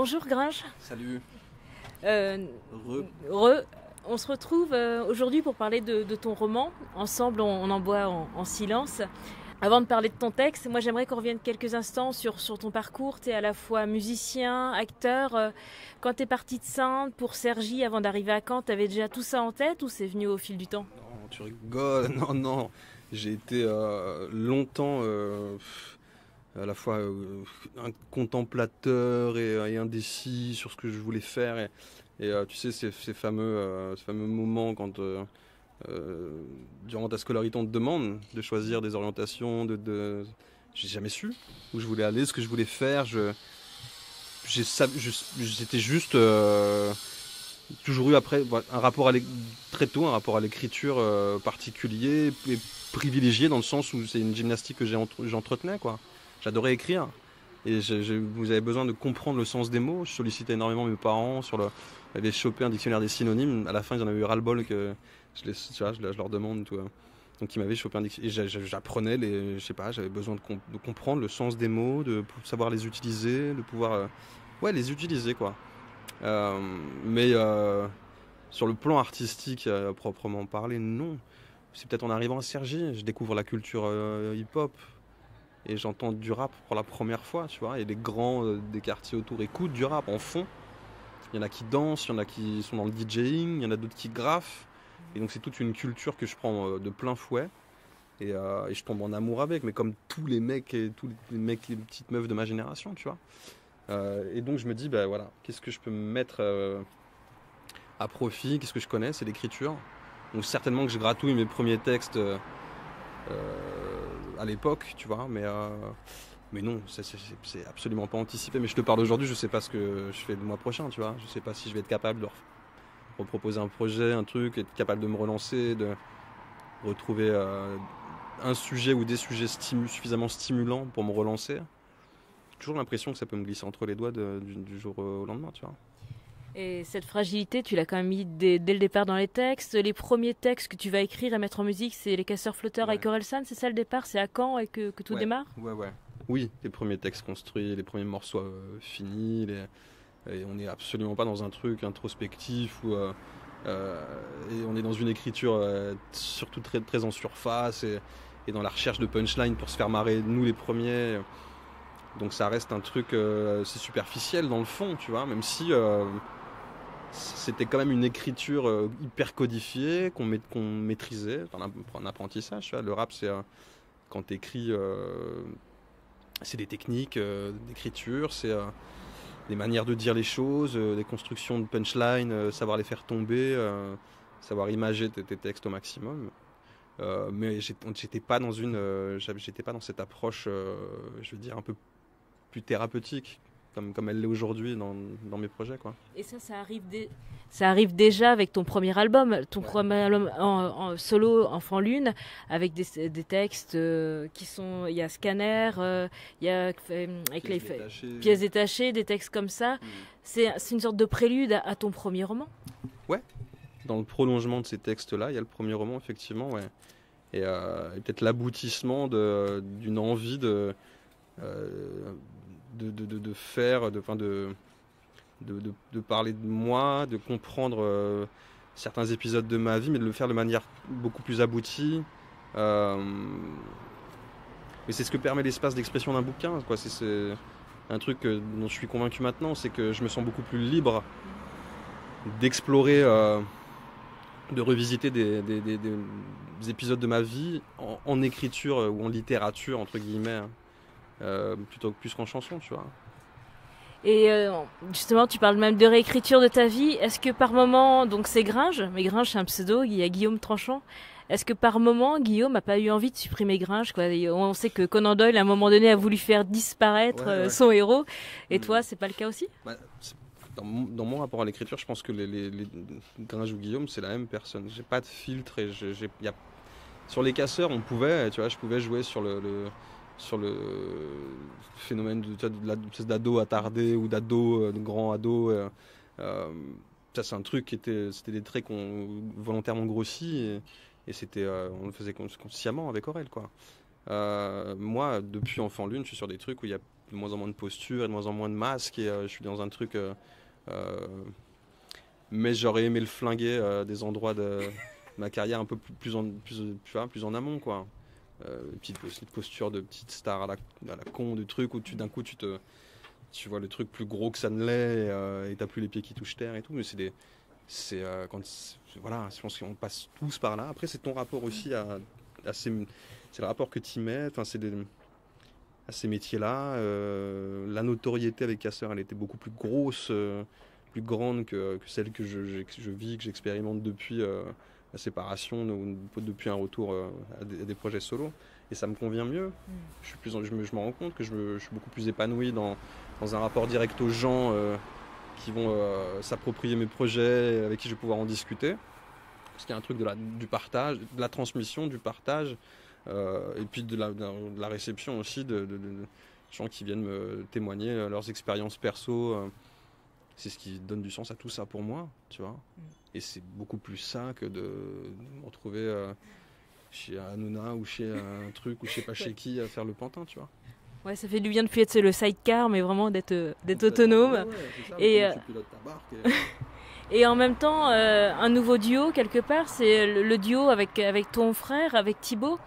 Bonjour Gringe. Salut. Euh, on se retrouve aujourd'hui pour parler de ton roman. Ensemble, on en boit en silence. Avant de parler de ton texte, moi j'aimerais qu'on revienne quelques instants sur ton parcours. Tu es à la fois musicien, acteur. Quand tu es parti de Saintes pour Cergy avant d'arriver à Caen, tu avais déjà tout ça en tête ou c'est venu au fil du temps? Non, tu rigoles. Non. J'ai été longtemps à la fois un contemplateur et indécis sur ce que je voulais faire. Et tu sais, ces fameux moments quand durant ta scolarité on te demande de choisir des orientations, j'ai jamais su où je voulais aller, ce que je voulais faire. J'étais juste toujours eu après un rapport très tôt un rapport à l'écriture particulier et privilégié dans le sens où c'est une gymnastique que j'entretenais quoi. J'adorais écrire et vous avez besoin de comprendre le sens des mots. Je sollicitais énormément mes parents j'avais chopé un dictionnaire des synonymes. À la fin ils en avaient eu ras-le-bol que je leur demande tout. Donc ils m'avaient chopé un dictionnaire et j'apprenais j'avais besoin de comprendre le sens des mots, de savoir les utiliser, de pouvoir les utiliser quoi. Mais sur le plan artistique proprement parlé, non. C'est peut-être en arrivant à Cergy, je découvre la culture hip-hop et j'entends du rap pour la première fois, tu vois. Et les grands des quartiers autour écoutent du rap en fond. Il y en a qui dansent, il y en a qui sont dans le DJing, il y en a d'autres qui graffent. Et donc c'est toute une culture que je prends de plein fouet et je tombe en amour avec. Mais comme tous les mecs et les petites meufs de ma génération, tu vois. Et donc je me dis, bah voilà, qu'est-ce que je peux me mettre à profit, qu'est-ce que je connais, c'est l'écriture. Donc certainement que je gratouille mes premiers textes à l'époque, tu vois, mais non, c'est absolument pas anticipé. Mais je te parle aujourd'hui, je sais pas ce que je fais le mois prochain, tu vois. Je sais pas si je vais être capable de reproposer un projet, un truc, être capable de me relancer, de retrouver un sujet ou des sujets suffisamment stimulants pour me relancer. J'ai toujours l'impression que ça peut me glisser entre les doigts du jour au lendemain, tu vois. Et cette fragilité, tu l'as quand même mis dès le départ dans les textes. Les premiers textes que tu vas écrire et mettre en musique, c'est Les Casseurs Flotteurs avec Orelsan, c'est ça le départ? C'est à Caen et que tout démarre? Ouais. Oui, les premiers textes construits, les premiers morceaux finis. Et on n'est absolument pas dans un truc introspectif et on est dans une écriture surtout très, très en surface et dans la recherche de punchline pour se faire marrer, nous les premiers. Donc ça reste un truc c'est superficiel dans le fond, tu vois, même si c'était quand même une écriture hyper codifiée qu'on maîtrisait, un apprentissage. Tu vois. Le rap, c'est quand tu écris, c'est des techniques d'écriture, c'est des manières de dire les choses, des constructions de punchline, savoir les faire tomber, savoir imager tes textes au maximum. Mais j'étais pas j'étais pas dans cette approche, je veux dire, un peu plus thérapeutique. Comme elle l'est aujourd'hui dans mes projets, quoi. Et ça arrive déjà avec ton premier album, premier album en solo, Enfant Lune, avec des textes qui sont, il y a Scanner, il y a avec pièces détachées, des textes comme ça. C'est une sorte de prélude à ton premier roman. Ouais. Dans le prolongement de ces textes-là, il y a le premier roman, effectivement, ouais. Et peut-être l'aboutissement d'une envie de faire, de parler de moi, de comprendre certains épisodes de ma vie, mais de le faire de manière beaucoup plus aboutie. Mais c'est ce que permet l'espace d'expression d'un bouquin, quoi. C'est un truc dont je suis convaincu maintenant, c'est que je me sens beaucoup plus libre d'explorer, de revisiter des épisodes de ma vie en écriture ou en littérature, entre guillemets. Plutôt que plus qu'en chanson, tu vois. Et justement, tu parles même de réécriture de ta vie. Est-ce que par moment, donc c'est Gringe, mais Gringe c'est un pseudo, il y a Guillaume Tranchant. Est-ce que par moment, Guillaume n'a pas eu envie de supprimer Gringe, quoi? On sait que Conan Doyle, à un moment donné, a voulu faire disparaître son héros. Et toi, c'est pas le cas aussi? Dans mon rapport à l'écriture, je pense que les Gringe ou Guillaume, c'est la même personne. J'ai pas de filtre et sur les casseurs, on pouvait, tu vois, je pouvais jouer sur le phénomène d'ado attardé ou de grand ado. Ça, c'est un truc c'était des traits qu'on volontairement grossi et on le faisait consciemment avec Aurel, quoi. Moi, depuis Enfant Lune, je suis sur des trucs où il y a de moins en moins de posture et de moins en moins de masques, et je suis dans un truc... mais j'aurais aimé le flinguer des endroits de ma carrière un peu plus en amont, quoi. Petite posture de petite star à la con, du truc où d'un coup tu vois le truc plus gros que ça ne l'est, et t'as plus les pieds qui touchent terre et tout. Mais voilà, je pense qu'on passe tous par là. Après, c'est ton rapport aussi c'est le rapport que tu y mets. Enfin, à ces métiers-là. La notoriété avec Casseur, elle était beaucoup plus grosse, plus grande que celle que je vis, que j'expérimente depuis la séparation, ou depuis un retour à des projets solo. Et ça me convient mieux. Je me rends compte que je suis beaucoup plus épanoui dans un rapport direct aux gens qui vont s'approprier mes projets, avec qui je vais pouvoir en discuter. Parce qu'il y a un truc du partage, de la transmission, du partage, et puis de la réception aussi de gens qui viennent me témoigner leurs expériences perso. C'est ce qui donne du sens à tout ça pour moi, tu vois. Et c'est beaucoup plus ça que de me retrouver chez Hanouna ou chez un truc ou je sais pas chez qui à faire le pantin, tu vois. Ouais, ça fait du bien de plus être le sidecar, mais vraiment d'être autonome. Ouais, c'est ça, tu pilotes ta barque. Et en même temps, un nouveau duo, quelque part, c'est le duo avec ton frère, avec Thibaut.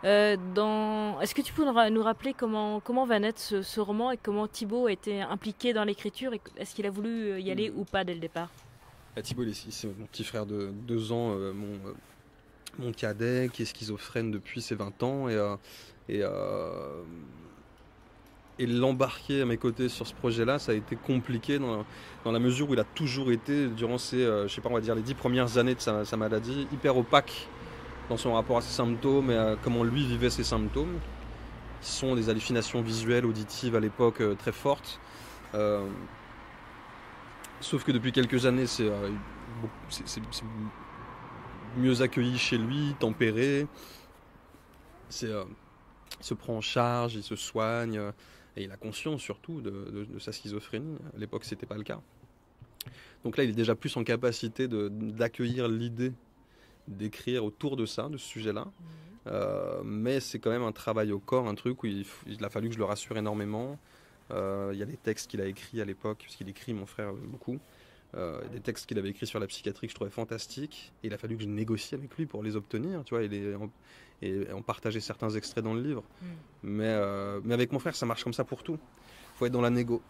Est-ce que tu peux nous rappeler comment va naître ce roman et comment Thibaut a été impliqué dans l'écriture et est-ce qu'il a voulu y aller ou pas dès le départ? Thibaut, c'est mon petit frère de 2 ans, mon cadet, qui est schizophrène depuis ses 20 ans. Et l'embarquer à mes côtés sur ce projet-là, ça a été compliqué dans la mesure où il a toujours été, durant je sais pas, on va dire les 10 premières années de sa maladie, hyper opaque dans son rapport à ses symptômes et à comment lui vivait ses symptômes, qui sont des hallucinations visuelles, auditives à l'époque très fortes. Sauf que depuis quelques années, c'est mieux accueilli chez lui, tempéré. Il se prend en charge, il se soigne. Et il a conscience surtout de sa schizophrénie. À l'époque, c'était pas le cas. Donc là, il est déjà plus en capacité d'accueillir l'idée d'écrire autour de ça, de ce sujet-là. Mais c'est quand même un travail au corps, un truc où il a fallu que je le rassure énormément. Il y a des textes qu'il a écrits à l'époque, parce qu'il écrit, mon frère, beaucoup. Des textes qu'il avait écrits sur la psychiatrie que je trouvais fantastiques. Et il a fallu que je négocie avec lui pour les obtenir, tu vois, et en partager certains extraits dans le livre. Mais avec mon frère, ça marche comme ça pour tout. Faut être dans la négo.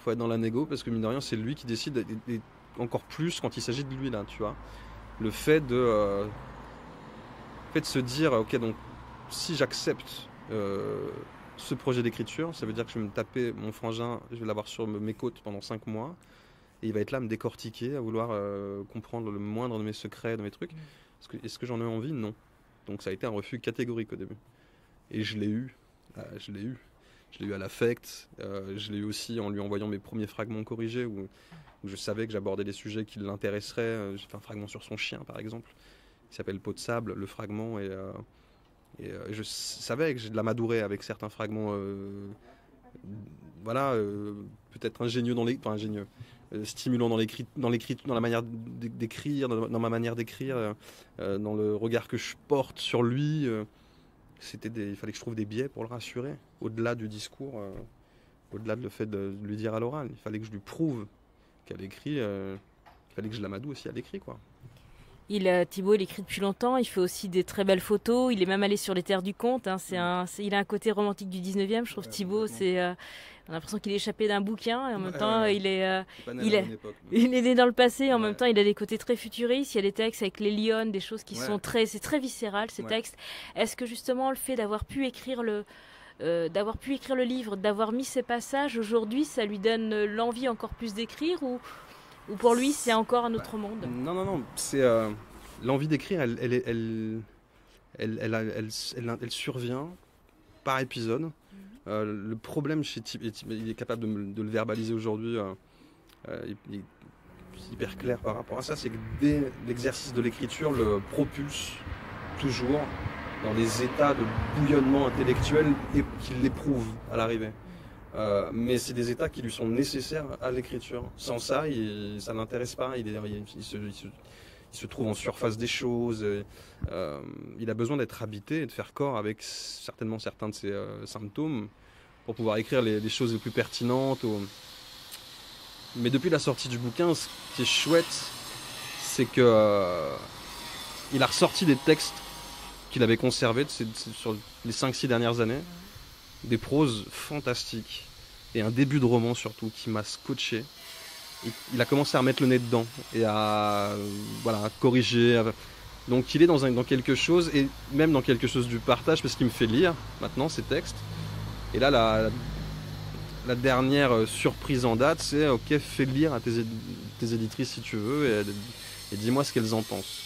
Parce que mine de rien, c'est lui qui décide, et encore plus quand il s'agit de lui, là, tu vois. Le fait de se dire, ok, donc si j'accepte ce projet d'écriture, ça veut dire que je vais me taper mon frangin, je vais l'avoir sur mes côtes pendant 5 mois, et il va être là à me décortiquer, à vouloir comprendre le moindre de mes secrets, de mes trucs. Est-ce que j'en ai envie? Non. Donc ça a été un refus catégorique au début. Et je l'ai eu. Je l'ai eu à l'affect. Je l'ai eu aussi en lui envoyant mes premiers fragments corrigés où je savais que j'abordais des sujets qui l'intéresseraient. J'ai fait un fragment sur son chien, par exemple. Il s'appelle Peau de sable, le fragment. Et je savais que j'ai de l'amadourer avec certains fragments. Peut-être ingénieux ingénieux. Stimulant dans la manière d'écrire, dans ma manière d'écrire, dans le regard que je porte sur lui. Il fallait que je trouve des biais pour le rassurer, au-delà du discours, au-delà de le fait de lui dire à l'oral. Il fallait que je lui prouve qu'elle écrit, il fallait que je l'amadoue aussi à l'écrit, quoi. Thibaut, il écrit depuis longtemps, il fait aussi des très belles photos, il est même allé sur les terres du conte, hein. Il a un côté romantique du 19e, je trouve. Thibaut, on a l'impression qu'il est échappé d'un bouquin, et en même temps, il est né dans le passé, et en même temps, il a des côtés très futuristes. Il y a des textes avec les lionnes, des choses qui sont c'est très viscéral, ces textes. Est-ce que justement, le fait d'avoir pu écrire le livre, d'avoir mis ces passages, aujourd'hui, ça lui donne l'envie encore plus d'écrire, ou pour lui, c'est encore un autre monde? Non, c'est l'envie d'écrire, elle survient par épisode. Le problème chez Thibaut, il est capable de le verbaliser aujourd'hui, il est hyper clair par rapport à ça, c'est que dès l'exercice de l'écriture, le propulse toujours dans des états de bouillonnement intellectuel et qu'il l'éprouve à l'arrivée. Mais c'est des états qui lui sont nécessaires à l'écriture. Sans ça, ça ne l'intéresse pas. Il se trouve en surface des choses. Il a besoin d'être habité et de faire corps avec certainement certains de ses symptômes pour pouvoir écrire les choses les plus pertinentes. Mais depuis la sortie du bouquin, ce qui est chouette, c'est que il a ressorti des textes qu'il avait conservés sur les 5-6 dernières années, des proses fantastiques et un début de roman surtout qui m'a scotché. Il a commencé à mettre le nez dedans et à corriger. Donc il est dans quelque chose, et même dans quelque chose du partage, parce qu'il me fait lire maintenant ces textes. Et là, la dernière surprise en date, c'est ok, fais lire à tes éditrices si tu veux, et dis-moi ce qu'elles en pensent.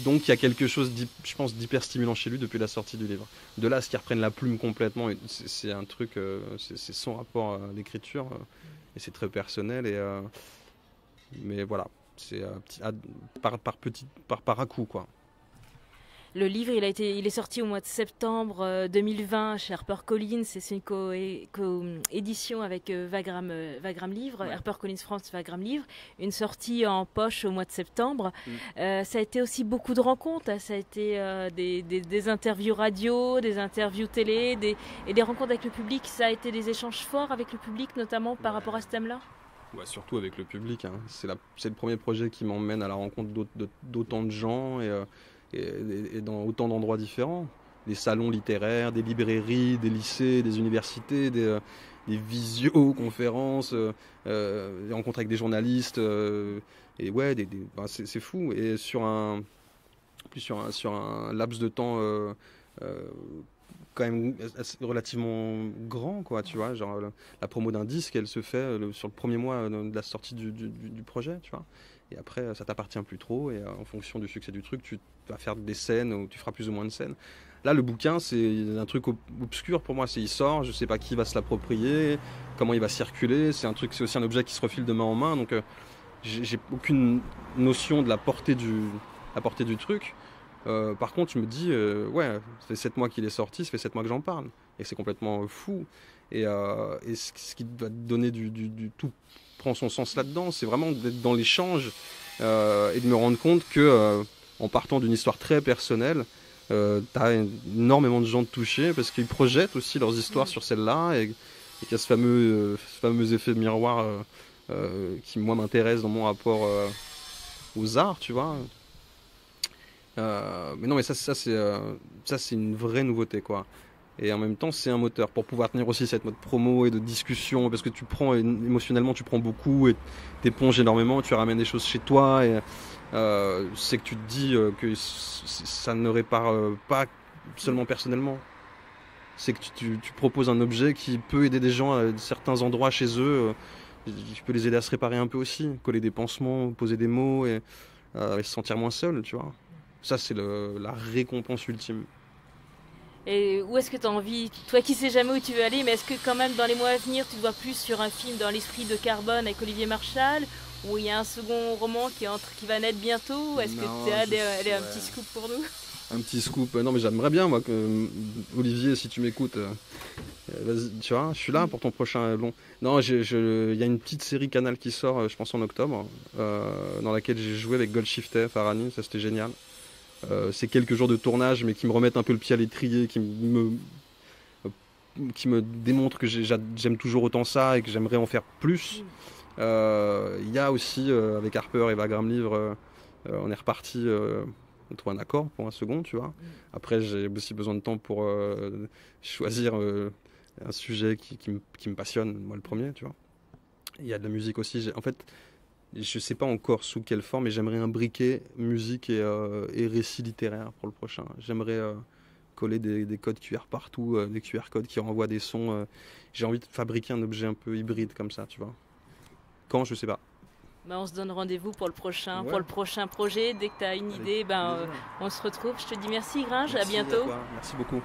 Donc il y a quelque chose, je pense, d'hyper stimulant chez lui depuis la sortie du livre. De là à ce qu'il reprenne la plume complètement, c'est un truc, c'est son rapport à l'écriture, et c'est très personnel. Mais voilà, c'est par à-coup, quoi. Le livre, il est sorti au mois de septembre 2020 chez HarperCollins. C'est une co-édition avec Wagram Livre, ouais. HarperCollins France, Wagram Livre. Une sortie en poche au mois de septembre. Ça a été aussi beaucoup de rencontres. Ça a été des interviews radio, des interviews télé, et des rencontres avec le public. Ça a été des échanges forts avec le public, notamment par rapport à ce thème-là. Ouais, surtout avec le public. Hein. C'est le premier projet qui m'emmène à la rencontre d'autant de gens et dans autant d'endroits différents. Des salons littéraires, des librairies, des lycées, des universités, des visioconférences, des rencontres avec des journalistes. Et ouais, c'est fou. Et sur un laps de temps quand même relativement grand, quoi, tu vois. Genre la promo d'un disque, elle se fait sur le premier mois de la sortie du projet, tu vois. Et après, ça t'appartient plus trop, et en fonction du succès du truc, tu vas faire des scènes ou tu feras plus ou moins de scènes. Là, le bouquin, c'est un truc obscur pour moi. Il sort, je sais pas qui va se l'approprier, comment il va circuler. C'est aussi un objet qui se refile de main en main, donc j'ai aucune notion de la portée du truc. Par contre, je me dis, ouais, ça fait 7 mois qu'il est sorti, ça fait 7 mois que j'en parle, et c'est complètement fou. Et ce qui va donner du tout prend son sens là-dedans, c'est vraiment d'être dans l'échange et de me rendre compte que en partant d'une histoire très personnelle, t'as énormément de gens touchés parce qu'ils projettent aussi leurs histoires sur celle-là, et qu'il y a ce fameux effet de miroir qui moi m'intéresse dans mon rapport aux arts, tu vois. Mais non, mais ça c'est une vraie nouveauté, quoi. Et en même temps, c'est un moteur pour pouvoir tenir aussi cette mode promo et de discussion, parce que émotionnellement, tu prends beaucoup et t'éponges énormément, tu ramènes des choses chez toi, et c'est que tu te dis que ça ne répare pas seulement personnellement. C'est que tu proposes un objet qui peut aider des gens à certains endroits chez eux, qui peut les aider à se réparer un peu aussi, coller des pansements, poser des mots, et se sentir moins seul, tu vois. Ça, c'est la récompense ultime. Et où est-ce que tu as envie, toi qui sais jamais où tu veux aller, mais est-ce que quand même dans les mois à venir, tu te vois plus sur un film dans l'esprit de Carbone avec Olivier Marchal, ou il y a un second roman qui va naître bientôt? Est-ce que tu as un petit scoop pour nous? Un petit scoop? Non, mais j'aimerais bien, moi, que Olivier, si tu m'écoutes, vas-y, tu vois, je suis là pour ton prochain long. Non, il y a une petite série Canal qui sort, je pense en octobre, dans laquelle j'ai joué avec Goldshifter, Farani, ça c'était génial. C'est quelques jours de tournage, mais qui me remettent un peu le pied à l'étrier, qui me démontrent que j'aime toujours autant ça et que j'aimerais en faire plus. Il y a aussi, avec Harper et Wagram Livre, on est reparti, on trouve un accord pour un second, tu vois. Après, j'ai aussi besoin de temps pour choisir un sujet qui me passionne, moi le premier, tu vois. Il y a de la musique aussi. En fait, je sais pas encore sous quelle forme, mais j'aimerais imbriquer musique et récit littéraire pour le prochain. J'aimerais coller des codes QR partout, des QR codes qui renvoient des sons. J'ai envie de fabriquer un objet un peu hybride comme ça, tu vois. Quand, je sais pas. On se donne rendez-vous pour le prochain projet. Dès que tu as une idée, on se retrouve. Je te dis merci Gringe, à bientôt. Merci beaucoup.